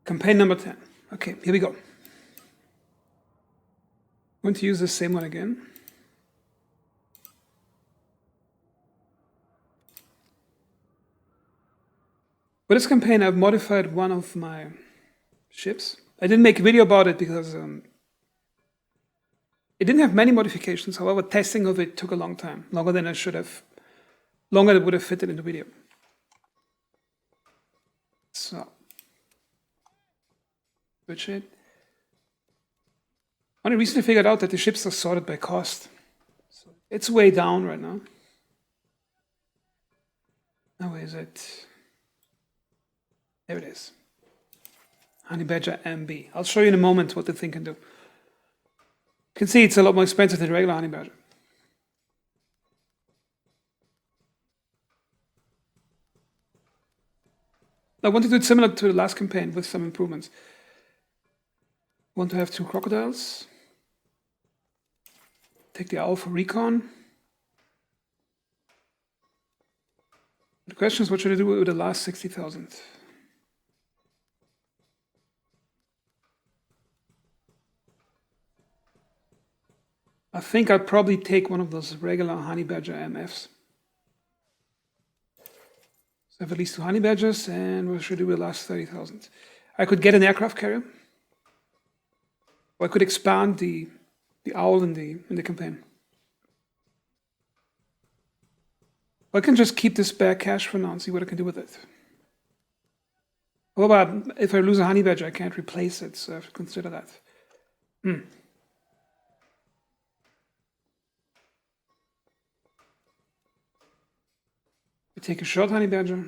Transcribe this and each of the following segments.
Campaign number 10. Okay, here we go. I'm going to use the same one again. For this campaign, I've modified one of my ships. I didn't make a video about it because it didn't have many modifications. However, testing of it took a long time, longer than I should have, longer than it would have fitted in the video. So, switch it. I recently figured out that the ships are sorted by cost. So it's way down right now. Now where is it? There it is. Honey Badger MB. I'll show you in a moment what the thing can do. You can see it's a lot more expensive than regular Honey Badger. I want to do it similar to the last campaign with some improvements. I want to have 2 crocodiles. Take the owl for recon. The question is, what should I do with the last 60,000? I think I'd probably take one of those regular Honey Badger MFs. So I have at least 2 Honey Badgers, and what should I do with the last 30,000? I could get an aircraft carrier, or I could expand the owl in the campaign. Or I can just keep this spare cash for now and see what I can do with it. What about if I lose a Honey Badger, I can't replace it, so I have to consider that. I take a short Honey Badger.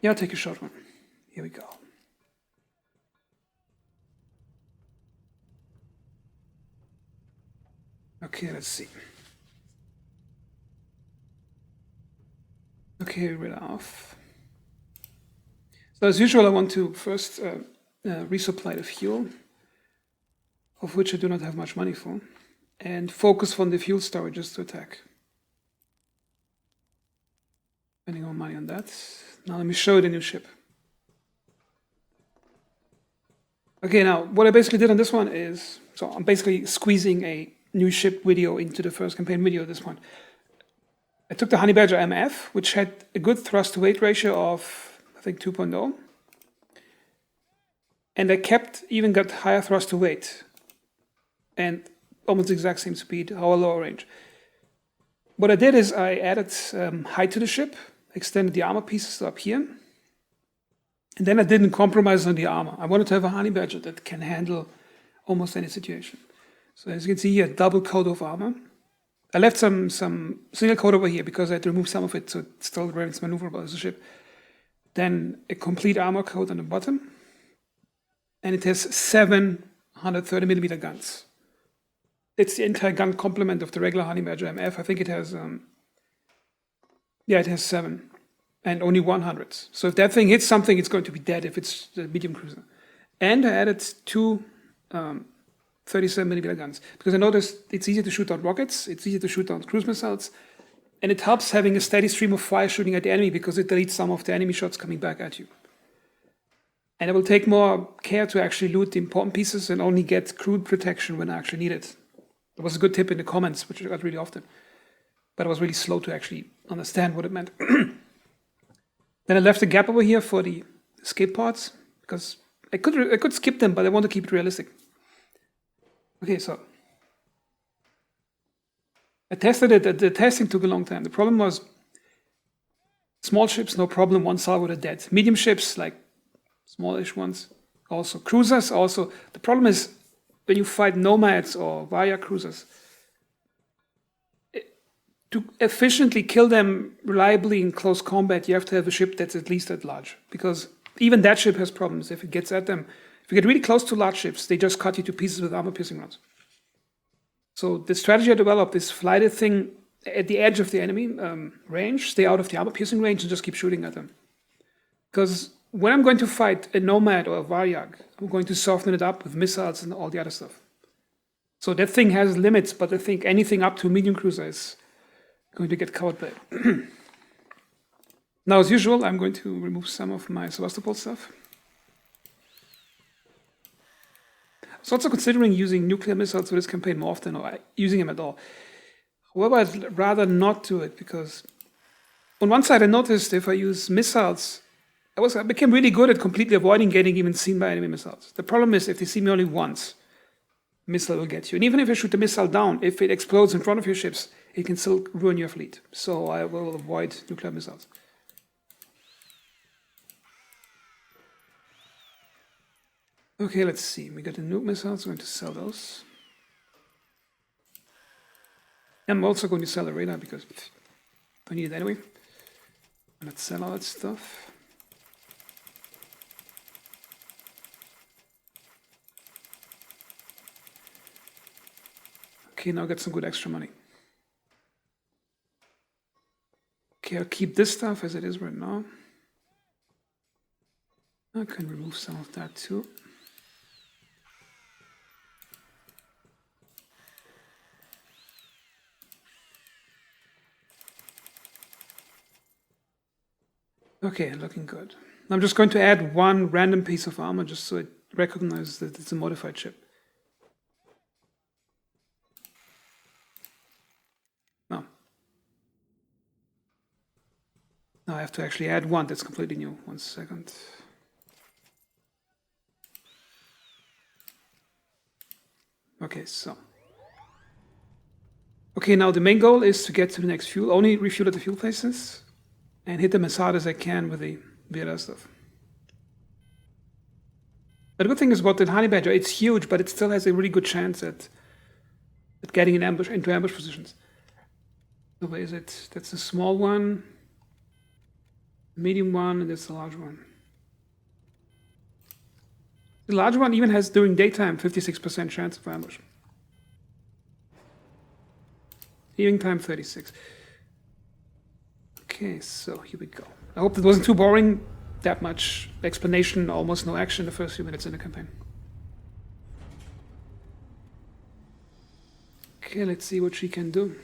Yeah, I'll take a short one. Here we go. Okay, let's see. Okay, we're off. So as usual, I want to first resupply the fuel, of which I do not have much money for, and focus on the fuel storages to attack. Spending more money on that. Now let me show you the new ship. Okay, now what I basically did on this one is, so I'm basically squeezing a new ship video into the first campaign video at this point. I took the Honey Badger MF, which had a good thrust to weight ratio of, I think, 2.0. And I even got higher thrust to weight and almost the exact same speed, however lower range. What I did is I added height to the ship, extended the armor pieces up here, and then I didn't compromise on the armor. I wanted to have a Honey Badger that can handle almost any situation. So as you can see here, double coat of armor. I left some single coat over here because I had to remove some of it so it still remains maneuverable as a ship. Then a complete armor coat on the bottom. And it has 730mm guns. It's the entire gun complement of the regular Honey Badger MF. I think it has, it has 7 and only 100s. So if that thing hits something, it's going to be dead if it's the medium cruiser. And I added 2 37mm guns because I noticed it's easier to shoot down rockets, it's easier to shoot down cruise missiles, and it helps having a steady stream of fire shooting at the enemy because it deletes some of the enemy shots coming back at you. And I will take more care to actually loot the important pieces and only get crude protection when I actually need it. That was a good tip in the comments, which I got really often. But I was really slow to actually understand what it meant. Then I left a gap over here for the escape pods, because I could skip them, but I want to keep it realistic. Okay, so I tested it. The testing took a long time. The problem was small ships, no problem, one salvo are dead. Medium ships, like smallish ones, also. Cruisers, also. The problem is when you fight nomads or Varya cruisers, to efficiently kill them reliably in close combat, you have to have a ship that's at least that large. Because even that ship has problems if it gets at them. If you get really close to large ships, they just cut you to pieces with armor-piercing rounds. So the strategy I developed is fly the thing at the edge of the enemy range, stay out of the armor-piercing range, and just keep shooting at them. Because when I'm going to fight a nomad or a Varyag, I'm going to soften it up with missiles and all the other stuff. So that thing has limits, but I think anything up to medium cruiser is going to get covered by it. Now, as usual, I'm going to remove some of my Sevastopol stuff. I was also considering using nuclear missiles for this campaign more often, or using them at all. However, I'd rather not do it, because on one side I noticed if I use missiles, I became really good at completely avoiding getting even seen by enemy missiles. The problem is if they see me only once, missile will get you. And even if I shoot the missile down, if it explodes in front of your ships, it can still ruin your fleet. So I will avoid nuclear missiles. Okay, let's see. We got the nuke missiles. I'm going to sell those. I'm also going to sell the radar because I need it anyway. Let's sell all that stuff. Okay, now I got some good extra money. Okay, I'll keep this stuff as it is right now. I can remove some of that too. Okay, looking good. I'm just going to add one random piece of armor just so it recognizes that it's a modified ship. No. Now I have to actually add one that's completely new. 1 second. Okay, so. Okay, now the main goal is to get to the next fuel. Only refuel at the fuel places and hit them as hard as I can with the other stuff. The good thing is about the Honey Badger, it's huge, but it still has a really good chance at getting into ambush positions. So where is it? That's the small one, medium one, and that's the large one. The large one even has, during daytime, 56% chance of ambush. Evening time, 36. Okay, so here we go. I hope that wasn't too boring. That much explanation, almost no action the first few minutes in the campaign. Okay, let's see what she can do.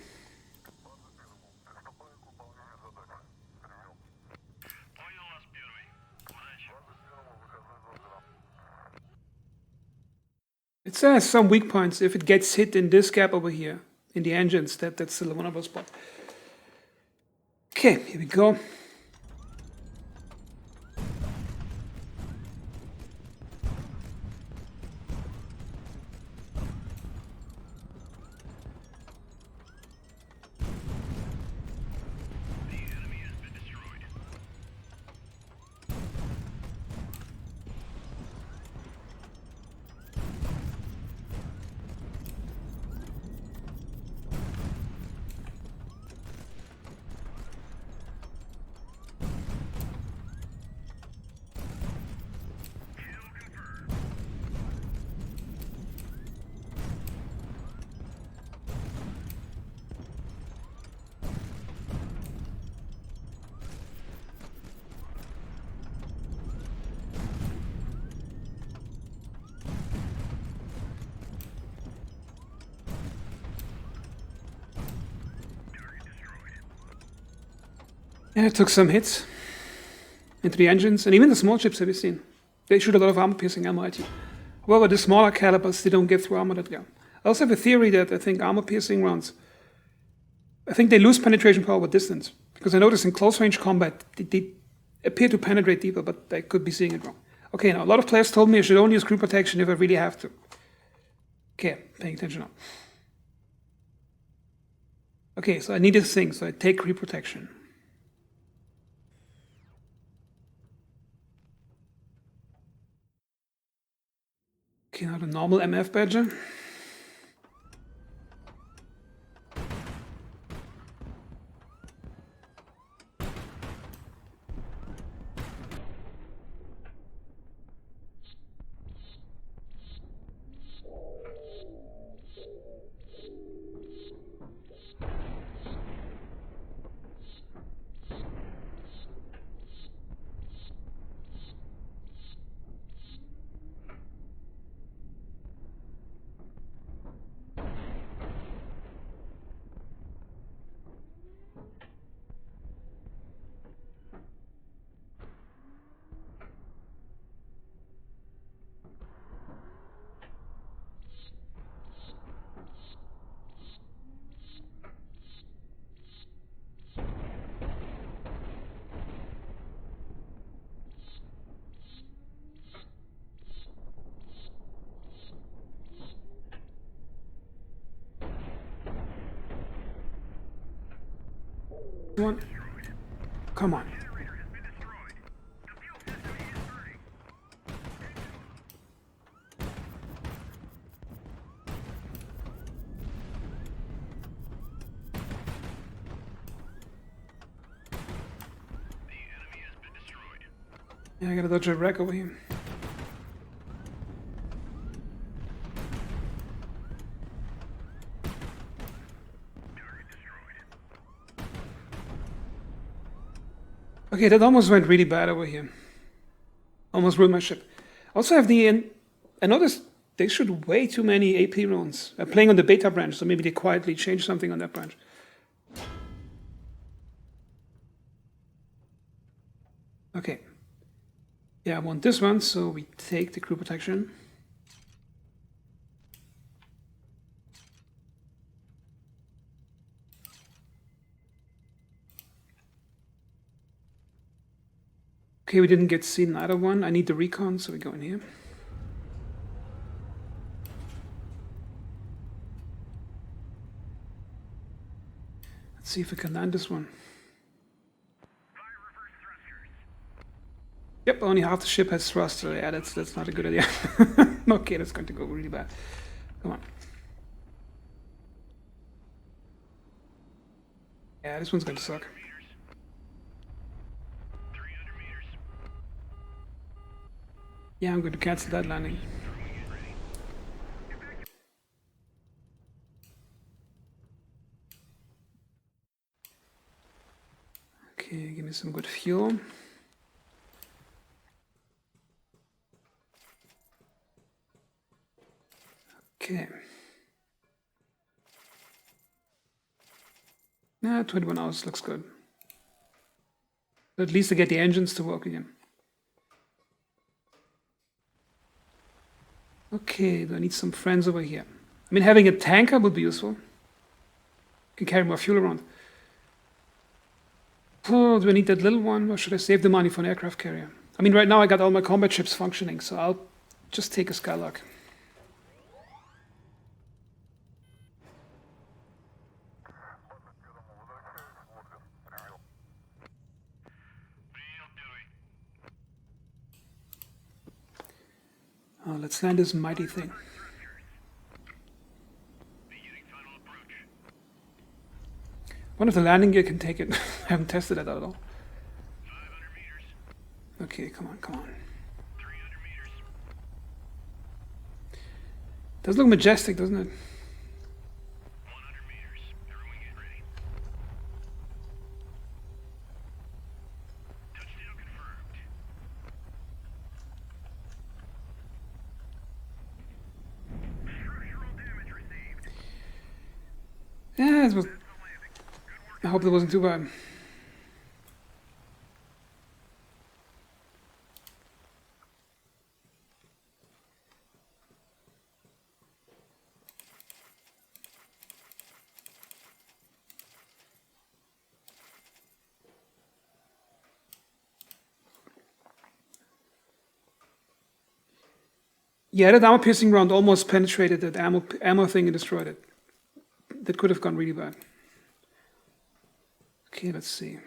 It says some weak points. If it gets hit in this gap over here, in the engines, that's still a vulnerable spot. Okay, here we go. And I took some hits into the engines, and even the small ships have you seen. They shoot a lot of armor-piercing ammo at you. However, the smaller calibers, they don't get through armor that well. I also have a theory that I think armor-piercing rounds, I think they lose penetration power with distance. Because I noticed in close-range combat, they appear to penetrate deeper, but I could be seeing it wrong. Okay, now, a lot of players told me I should only use crew protection if I really have to. Okay, paying attention now. Okay, so I need this thing, so I take crew protection. Okay, now the normal MF Badger. One. Come on. Yeah, I gotta dodge a wreck over here. Okay, that almost went really bad over here. Almost ruined my ship. Also have I noticed they shoot way too many AP runes. I'm playing on the beta branch, so maybe they quietly changed something on that branch. Okay. Yeah, I want this one, so we take the crew protection. Okay, we didn't get seen either one. I need the recon, so we go in here. Let's see if we can land this one. Yep, only half the ship has thruster. Yeah, that's not a good idea. Okay, that's going to go really bad. Come on. Yeah, this one's going to suck. Yeah, I'm going to cancel that landing. Okay, give me some good fuel. Okay. Nah, 21 hours looks good. But at least I get the engines to work again. Okay, do I need some friends over here? I mean, having a tanker would be useful. Can carry more fuel around. Oh, do I need that little one, or should I save the money for an aircraft carrier? I mean, right now I got all my combat ships functioning, so I'll just take a Skylark. Oh, let's land this mighty thing. One of the landing gear can take it. I haven't tested it at all. Okay, come on, come on. Does look majestic, doesn't it? Yeah, it was. I hope that wasn't too bad. Yeah, that armor-piercing round almost penetrated that ammo thing and destroyed it. That could have gone really bad. Okay, let's see.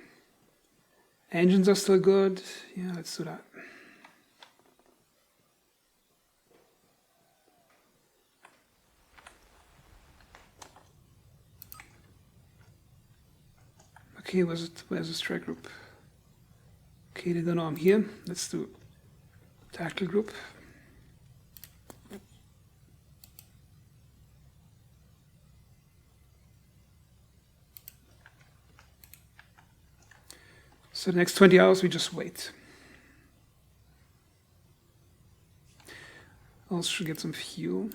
Engines are still good. Yeah, let's do that. Okay, where's the strike group? Okay, they don't know I'm here. Let's do tactical group. So the next 20 hours we just wait. Also should get some fuel.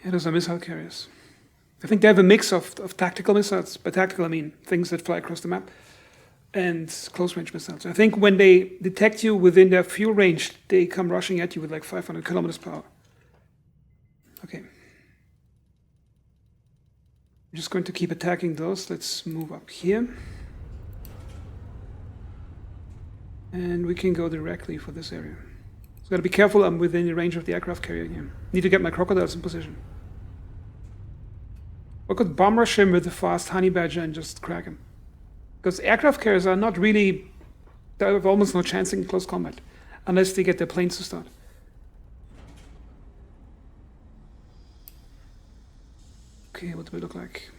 Yeah, those are missile carriers. I think they have a mix of tactical missiles. By tactical, I mean things that fly across the map, and close-range missiles. I think when they detect you within their fuel range, they come rushing at you with like 500 kilometers per hour. Okay. I'm just going to keep attacking those. Let's move up here. And we can go directly for this area. So gotta be careful, I'm within the range of the aircraft carrier here. Need to get my crocodiles in position. Or could bomb rush him with the fast honey badger and just crack him. Because aircraft carriers are not really, they have almost no chance in close combat. Unless they get their planes to start. Okay, what do we look like?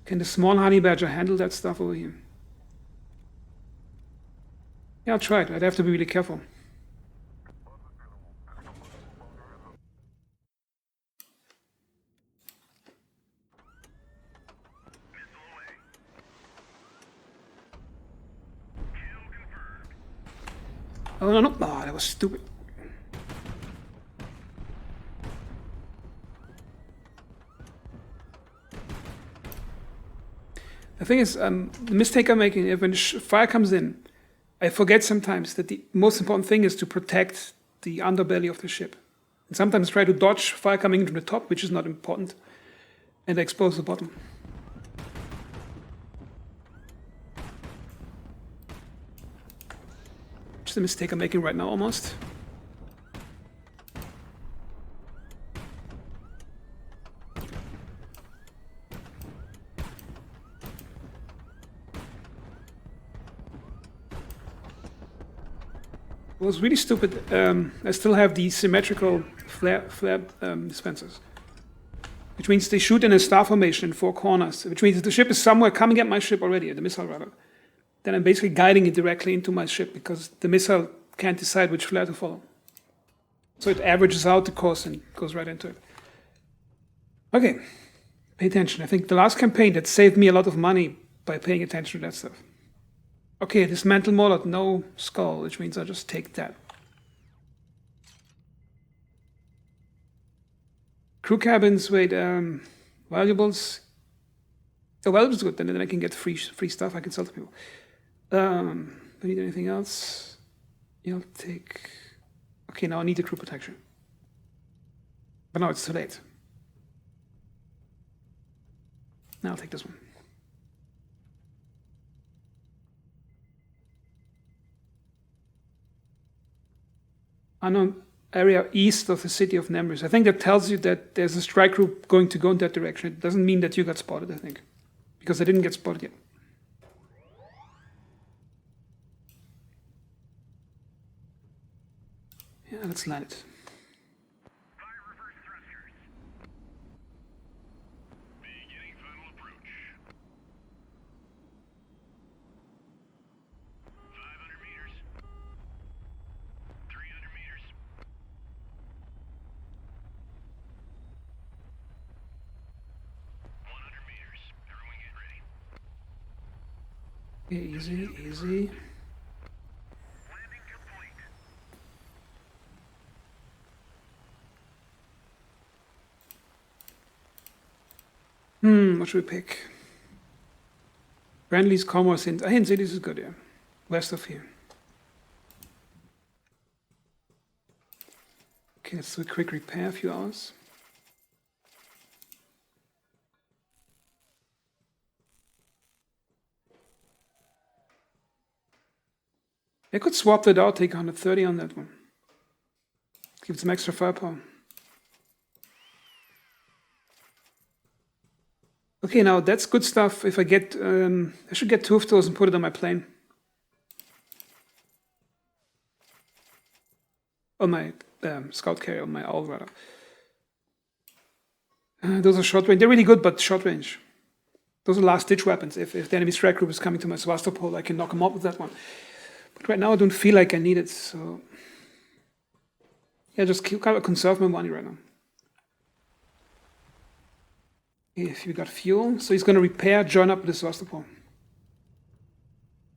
Can the small honey badger handle that stuff over here? Yeah, I'll try it. I'd have to be really careful. Oh, no, no. Oh, that was stupid. The thing is, the mistake I'm making is when fire comes in, I forget sometimes that the most important thing is to protect the underbelly of the ship. And sometimes try to dodge fire coming in from the top, which is not important, and expose the bottom. Which is the mistake I'm making right now, almost. It was really stupid. I still have the symmetrical flare dispensers. Which means they shoot in a star formation in 4 corners. Which means if the ship is somewhere coming at my ship already, the missile rather, then I'm basically guiding it directly into my ship because the missile can't decide which flare to follow. So it averages out the course and goes right into it. Okay, pay attention. I think the last campaign that saved me a lot of money by paying attention to that stuff. Okay, dismantle Morlot, no skull, which means I'll just take that. Crew cabins, wait, valuables. Oh, valuables is good, then I can get free stuff, I can sell to people. Do I need anything else? Yeah, I'll take... Okay, now I need the crew protection. But now it's too late. Now I'll take this one. Unknown area east of the city of Nemrus. I think that tells you that there's a strike group going to go in that direction. It doesn't mean that you got spotted, I think. Because I didn't get spotted yet. Yeah, let's land it. Okay, easy, easy. What should we pick? Brandley's Commerce Hint. Hint City is good, yeah. West of here. Okay, let's do a quick repair, a few hours. I could swap that out, take 130 on that one. Give it some extra firepower. Okay, now that's good stuff. If I get, I should get 2 of those and put it on my plane. On my scout carrier, on my owl rather. Those are short range. They're really good, but short range. Those are last-ditch weapons. If the enemy strike group is coming to my Sevastopol, I can knock them up with that one. But right now I don't feel like I need it, so... Yeah, just kind of conserve my money right now. If you got fuel, so he's going to repair, join up with the Sevastopol.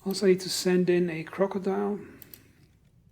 Also, I need to send in a crocodile.